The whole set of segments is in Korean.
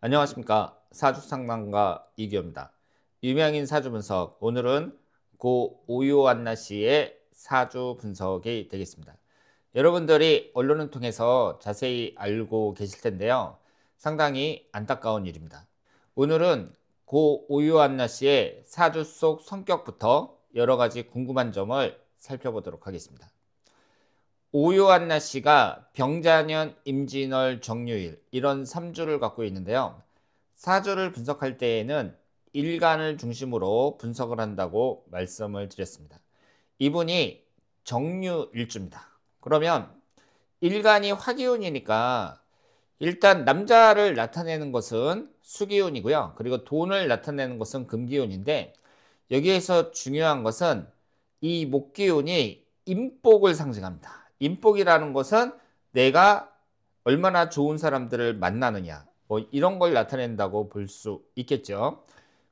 안녕하십니까. 사주상담가 이기호입니다. 유명인 사주 분석, 오늘은 고 오요한나 씨의 사주 분석이 되겠습니다. 여러분들이 언론을 통해서 자세히 알고 계실 텐데요. 상당히 안타까운 일입니다. 오늘은 고 오요한나 씨의 사주 속 성격부터 여러 가지 궁금한 점을 살펴보도록 하겠습니다. 오요한나 씨가 병자년, 임진월, 정유일 이런 3주를 갖고 있는데요. 사주를 분석할 때에는 일간을 중심으로 분석을 한다고 말씀을 드렸습니다. 이분이 정유일주입니다. 그러면 일간이 화기운이니까 일단 남자를 나타내는 것은 수기운이고요. 그리고 돈을 나타내는 것은 금기운인데 여기에서 중요한 것은 이 목기운이 인복을 상징합니다. 인복이라는 것은 내가 얼마나 좋은 사람들을 만나느냐, 이런 걸 나타낸다고 볼 수 있겠죠.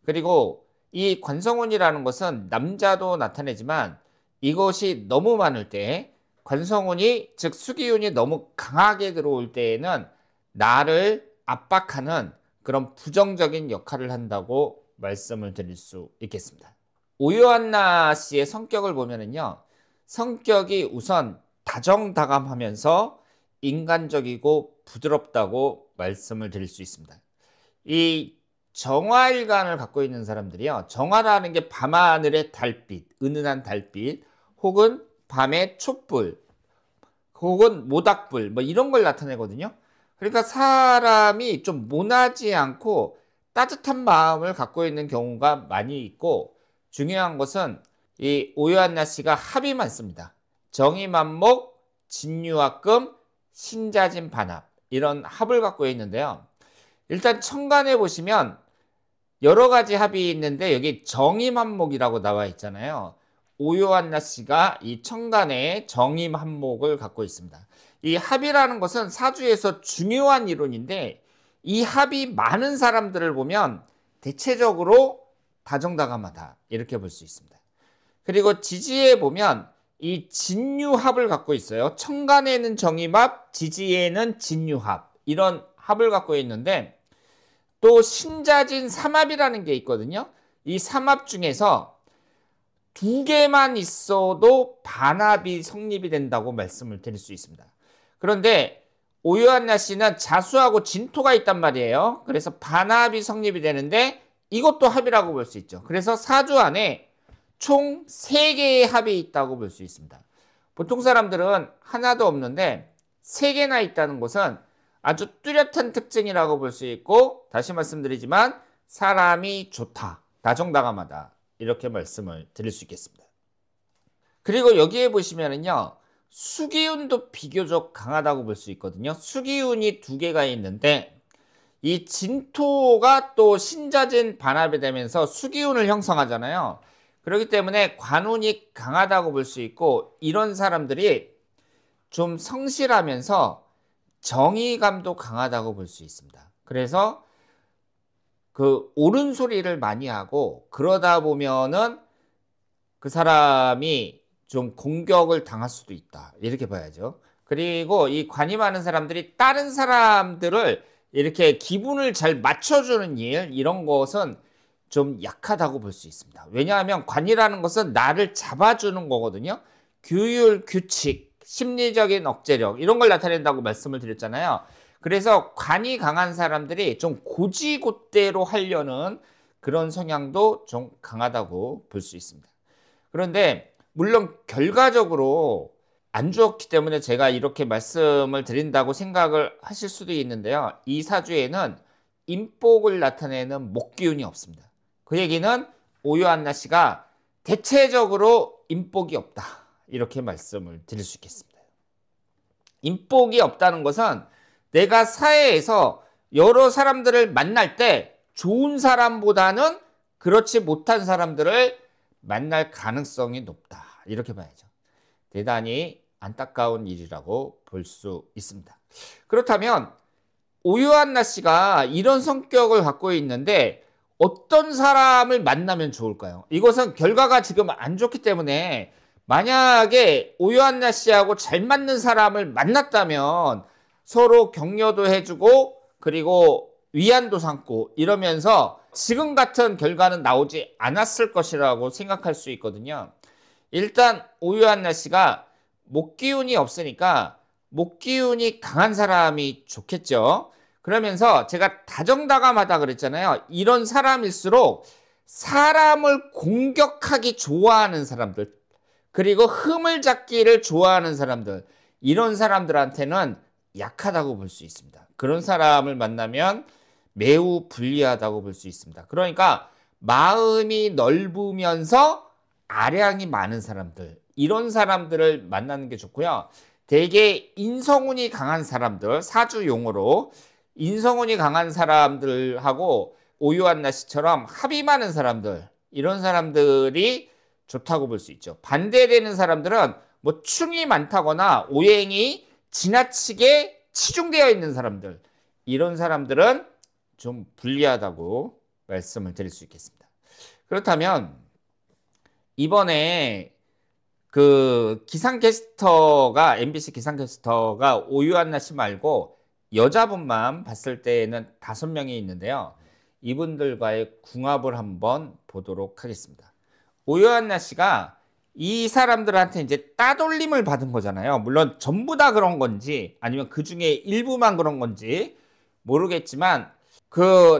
그리고 이 관성운이라는 것은 남자도 나타내지만 이것이 너무 많을 때, 관성운이 즉 수기운이 너무 강하게 들어올 때에는 나를 압박하는 그런 부정적인 역할을 한다고 말씀을 드릴 수 있겠습니다. 오요한나 씨의 성격을 보면은요, 성격이 우선 다정다감하면서 인간적이고 부드럽다고 말씀을 드릴 수 있습니다. 이 정화일간을 갖고 있는 사람들이요, 정화라는 게 밤하늘의 달빛, 은은한 달빛, 혹은 밤의 촛불, 혹은 모닥불, 이런 걸 나타내거든요. 그러니까 사람이 좀 모나지 않고 따뜻한 마음을 갖고 있는 경우가 많이 있고, 중요한 것은 이 오요한나 씨가 합이 많습니다. 정의만목, 진유합금, 신자진 반합, 이런 합을 갖고 있는데요. 일단 천간에 보시면 여러 가지 합이 있는데 여기 정의만목이라고 나와 있잖아요. 오요한나 씨가 이 천간에 정의만목을 갖고 있습니다. 이 합이라는 것은 사주에서 중요한 이론인데 이 합이 많은 사람들을 보면 대체적으로 다정다감하다, 이렇게 볼 수 있습니다. 그리고 지지에 보면 이 진유합을 갖고 있어요. 천간에는 정의합, 지지에는 진유합, 이런 합을 갖고 있는데 또 신자진 삼합이라는 게 있거든요. 이 삼합 중에서 두 개만 있어도 반합이 성립이 된다고 말씀을 드릴 수 있습니다. 그런데 오요한나 씨는 자수하고 진토가 있단 말이에요. 그래서 반합이 성립이 되는데 이것도 합이라고 볼 수 있죠. 그래서 사주 안에 총 3개의 합이 있다고 볼 수 있습니다. 보통 사람들은 하나도 없는데 3개나 있다는 것은 아주 뚜렷한 특징이라고 볼 수 있고, 다시 말씀드리지만 사람이 좋다, 다정다감하다, 이렇게 말씀을 드릴 수 있겠습니다. 그리고 여기에 보시면은요, 수기운도 비교적 강하다고 볼 수 있거든요. 수기운이 2개가 있는데 이 진토가 또 신자진 반합이 되면서 수기운을 형성하잖아요. 그렇기 때문에 관운이 강하다고 볼 수 있고, 이런 사람들이 좀 성실하면서 정의감도 강하다고 볼 수 있습니다. 그래서 그 옳은 소리를 많이 하고, 그러다 보면은 그 사람이 좀 공격을 당할 수도 있다, 이렇게 봐야죠. 그리고 이 관이 많은 사람들이 다른 사람들을 이렇게 기분을 잘 맞춰주는 일, 이런 것은 좀 약하다고 볼 수 있습니다. 왜냐하면 관이라는 것은 나를 잡아주는 거거든요. 규율, 규칙, 심리적인 억제력, 이런 걸 나타낸다고 말씀을 드렸잖아요. 그래서 관이 강한 사람들이 좀 고지곳대로 하려는 그런 성향도 좀 강하다고 볼 수 있습니다. 그런데 물론 결과적으로 안 좋았기 때문에 제가 이렇게 말씀을 드린다고 생각을 하실 수도 있는데요. 이 사주에는 인복을 나타내는 목기운이 없습니다. 그 얘기는 오요한나 씨가 대체적으로 인복이 없다, 이렇게 말씀을 드릴 수 있겠습니다. 인복이 없다는 것은 내가 사회에서 여러 사람들을 만날 때 좋은 사람보다는 그렇지 못한 사람들을 만날 가능성이 높다, 이렇게 봐야죠. 대단히 안타까운 일이라고 볼 수 있습니다. 그렇다면 오요한나 씨가 이런 성격을 갖고 있는데 어떤 사람을 만나면 좋을까요? 이것은 결과가 지금 안 좋기 때문에, 만약에 오요한나 씨하고 잘 맞는 사람을 만났다면 서로 격려도 해주고, 그리고 위안도 삼고 이러면서 지금 같은 결과는 나오지 않았을 것이라고 생각할 수 있거든요. 일단 오유한나 씨가 목기운이 없으니까 목기운이 강한 사람이 좋겠죠. 그러면서 제가 다정다감하다 그랬잖아요. 이런 사람일수록 사람을 공격하기 좋아하는 사람들, 그리고 흠을 잡기를 좋아하는 사람들, 이런 사람들한테는 약하다고 볼 수 있습니다. 그런 사람을 만나면 매우 불리하다고 볼 수 있습니다. 그러니까 마음이 넓으면서 아량이 많은 사람들, 이런 사람들을 만나는 게 좋고요. 대개 인성운이 강한 사람들, 사주 용어로 인성운이 강한 사람들하고 오유한나 씨처럼 합이 많은 사람들, 이런 사람들이 좋다고 볼 수 있죠. 반대되는 사람들은 뭐 충이 많다거나 오행이 지나치게 치중되어 있는 사람들, 이런 사람들은 좀 불리하다고 말씀을 드릴 수 있겠습니다. 그렇다면 이번에 그 기상캐스터가, MBC 기상캐스터가 오유한나 씨 말고 여자분만 봤을 때에는 5명이 있는데요. 이분들과의 궁합을 한번 보도록 하겠습니다. 오유한나 씨가 이 사람들한테 이제 따돌림을 받은 거잖아요. 물론 전부 다 그런 건지 아니면 그 중에 일부만 그런 건지 모르겠지만,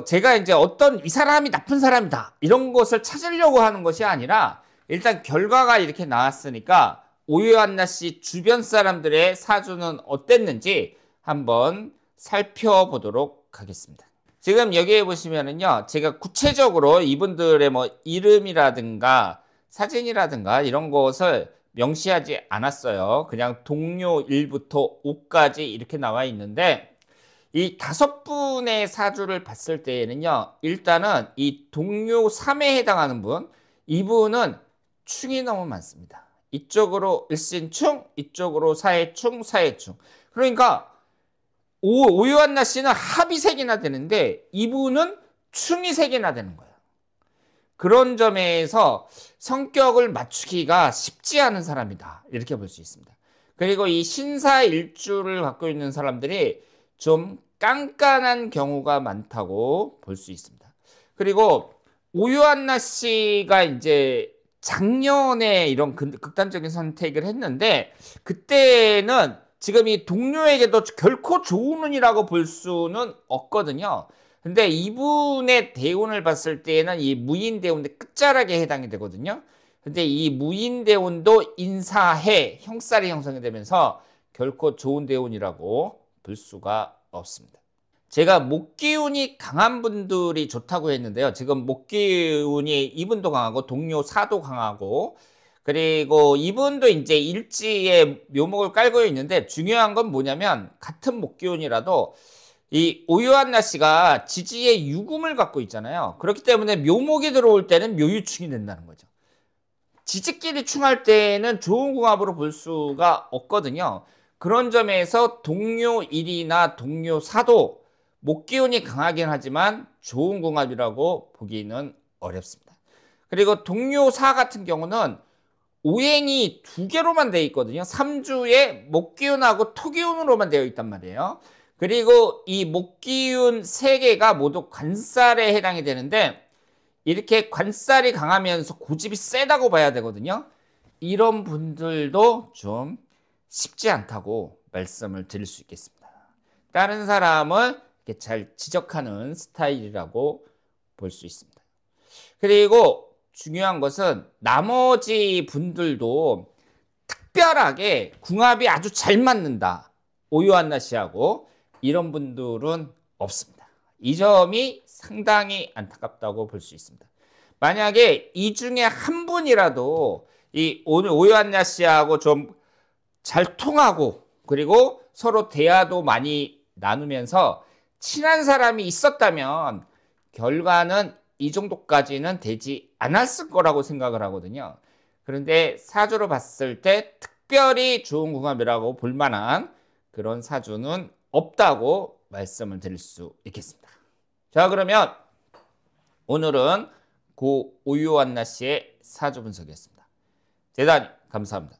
제가 이제 어떤 이 사람이 나쁜 사람이다 이런 것을 찾으려고 하는 것이 아니라, 일단 결과가 이렇게 나왔으니까 오유한나 씨 주변 사람들의 사주는 어땠는지 한번 살펴보도록 하겠습니다. 지금 여기에 보시면은요, 제가 구체적으로 이분들의 뭐 이름이라든가 사진이라든가 이런 것을 명시하지 않았어요. 그냥 동료 1부터 5까지 이렇게 나와 있는데, 이 5분의 사주를 봤을 때에는요, 일단은 이 동료 3에 해당하는 분, 이분은 충이 너무 많습니다. 이쪽으로 일신충, 이쪽으로 사해충, 사해충. 그러니까 오유한나 씨는 합이 3개나 되는데 이분은 충이 3개나 되는 거예요. 그런 점에서 성격을 맞추기가 쉽지 않은 사람이다, 이렇게 볼 수 있습니다. 그리고 이 신사일주를 갖고 있는 사람들이 좀 깐깐한 경우가 많다고 볼 수 있습니다. 그리고 오유한나 씨가 이제 작년에 이런 극단적인 선택을 했는데, 그때는 지금 이 동료에게도 결코 좋은 운이라고 볼 수는 없거든요. 근데 이분의 대운을 봤을 때는 이 무인대운의 끝자락에 해당이 되거든요. 근데 이 무인대운도 인사해, 형살이 형성이 되면서 결코 좋은 대운이라고 볼 수가 없습니다. 제가 목기운이 강한 분들이 좋다고 했는데요. 지금 목기운이 이분도 강하고 동료 4도 강하고, 그리고 이분도 이제 일지에 묘목을 깔고 있는데, 중요한 건 뭐냐면 같은 목기운이라도 이 오유한나 씨가 지지에 유금을 갖고 있잖아요. 그렇기 때문에 묘목이 들어올 때는 묘유충이 된다는 거죠. 지지끼리 충할 때는 좋은 궁합으로 볼 수가 없거든요. 그런 점에서 동료 1이나 동료 4도 목기운이 강하긴 하지만 좋은 궁합이라고 보기는 어렵습니다. 그리고 동료 4 같은 경우는 오행이 2개로만 되어 있거든요. 3주에 목기운하고 토기운으로만 되어 있단 말이에요. 그리고 이 목기운 3개가 모두 관살에 해당이 되는데, 이렇게 관살이 강하면서 고집이 세다고 봐야 되거든요. 이런 분들도 좀 쉽지 않다고 말씀을 드릴 수 있겠습니다. 다른 사람을 이렇게 잘 지적하는 스타일이라고 볼 수 있습니다. 그리고 중요한 것은 나머지 분들도 특별하게 궁합이 아주 잘 맞는다, 오유한나 씨하고, 이런 분들은 없습니다. 이 점이 상당히 안타깝다고 볼 수 있습니다. 만약에 이 중에 한 분이라도 이 오유한나 씨하고 좀 잘 통하고, 그리고 서로 대화도 많이 나누면서 친한 사람이 있었다면 결과는 이 정도까지는 되지 않았을 거라고 생각을 하거든요. 그런데 사주로 봤을 때 특별히 좋은 궁합이라고 볼 만한 그런 사주는 없다고 말씀을 드릴 수 있겠습니다. 자, 그러면 오늘은 고 오유한나 씨의 사주 분석이었습니다. 대단히 감사합니다.